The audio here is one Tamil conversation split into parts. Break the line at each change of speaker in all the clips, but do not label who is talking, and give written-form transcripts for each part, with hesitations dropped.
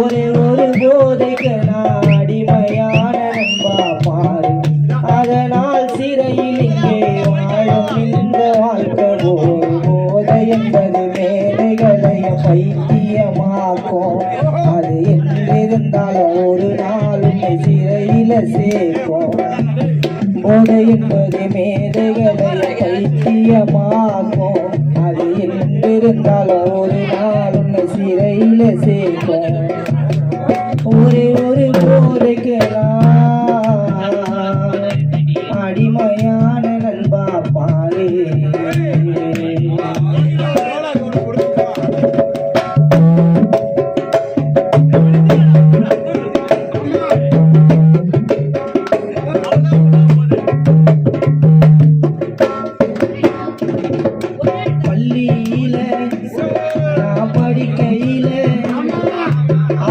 ஒரே ஒரு போதைக்கு நான் அடிமையான நண்பா பாரு. அதனால் சிறையில் இங்கே வாழும் இந்த வாழ்க்கை ஒரு போதை என்பது மேலைகளையும் பைத்தியமாக்கும். அது என்றிருந்தாலும் ஒரு நாள் உன்னை சிறையில சேர்க்கும். போதை என்பது மேதைகளையும் பைத்தியமாக்கும். அது என்றிருந்தாலும் ஒரு நாள் உன்னை சிறையில சேர்க்கும். ஒரே ஒரு போதைக்கு அடிமையான நண்பா பாரு. பள்ளியில நான் படிக்கையில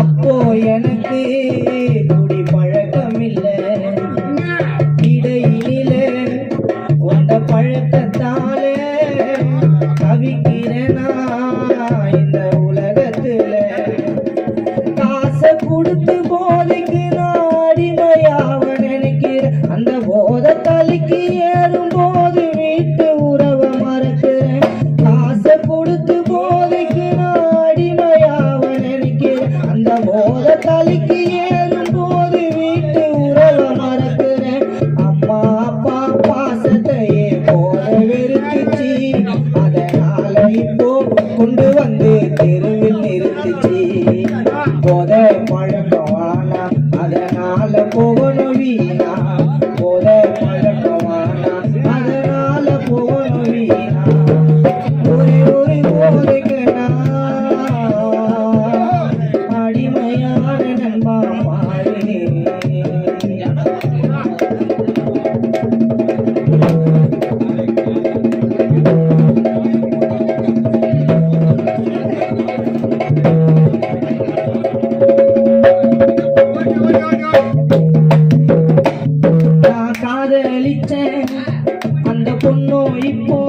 அப்போ எனக்கு குடி பழக்கம் இல்லை. இடையில வந்த பழக்கத்தால தவிக்கிறேனா இந்த உலகத்துல. காசை கொடுத்து போதைக்கு நான் அடிமையாக நினைக்கிறேன். அந்த போதை தலைக்கு ஏறும் போது வீட்டு உறவை மறக்கிறேன். காசை கொடுத்து போதைக்கு நான் அடிமையாக நினைக்கிறேன். அந்த போதை தலைக்கு ஏறும் போது வீட்டு உறவை மறக்கிறேன். அம்மா அப்பா பாசத்தையே போத வெறுத்துச்சு. அதனால இப்போ கொண்டு வந்து தெருவில் நிறுத்துச்சு. போதை பழக்கம் வானா அதனால போகணும் வீணா. போதை பழக்கம் வானா அதனால போகணும் வீணா. ஒரே ஒரு போதைக்கு அடிமையான நண்பா பாரு. நான் காதலிச்சேன் அந்த பொண்ணும் இப்போ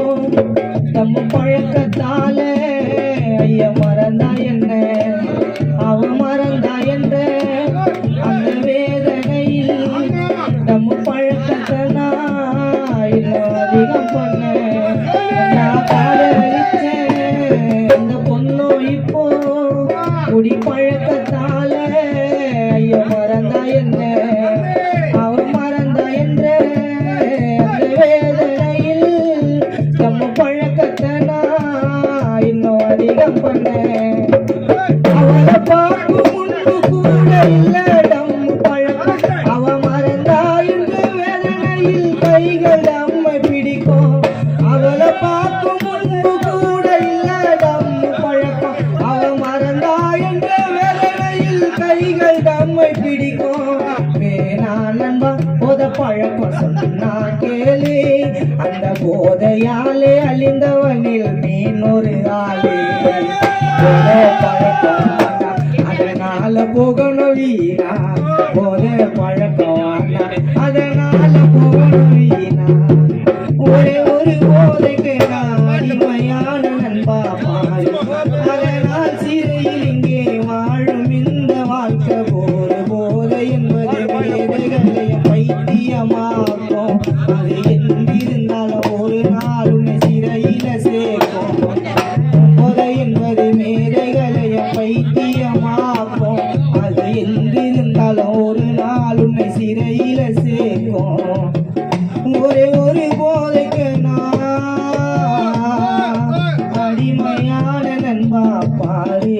நம்ம பழக்கத்தால ஐயா மறந்தா என்ன அவ மறந்தா என்ற அந்த வேதனையில் நம்ம பழக்கத்தை நான் இன்னும் அதிகம் பண்ண. நான் காதலிச்சேன் அந்த பொண்ணும் இப்போ குடி பழக்கத்தால ஐயா மறந்தா என்ன அவ மறந்தா என்ற அந்த வேதனையில் நம்ம பழக்கத்தை நான் இன்னும் அதிகம் பண்ண. அவளை பார்க்கும் முன்பு கூட இல்லை நம்ம பழக்கம். அவ மறந்தா என்ற வேதனையில் கைகள் நம்மை பிடிக்கும். அவளை பார்க்கும் முன்பு கூட இல்லை நம்ம பழக்கம். அவ மறந்தா என்ற வேதனையில் கைகள் நம்மை பிடிக்கும். வேணா நண்பா போத பழக்கம் சொன்னா கேளு. அந்த போதையாலே அழிந்தவனில் மீன் ஒரு ஆளு. போதை பழக்கம் அதனால போகணும் வீணா. போதை பழக்கம் அதனால போகணும் வீணா. ஒரே ஒரு போதைக்கு அடிமையான நண்பா பாரு. அதனால் சிறையில் இங்கே வாழும் இந்த வாழ்க்கை ஒரு போதை என்பது மேதைகளையும் பைத்தியமாக்கும். அது என்றிருந்தாலும் ஒரு நாள் உன்னை சிறையில சேர்க்கும். போதை என்பது மேதைகளையும் பைத்தியமாக்கும். அது என்றிருந்தாலும் ஒரு நாள் உன்னை சிறையில சேர்க்கும். ஒரே ஒரு போதைக்கு அடிமையான நண்பா பாரு.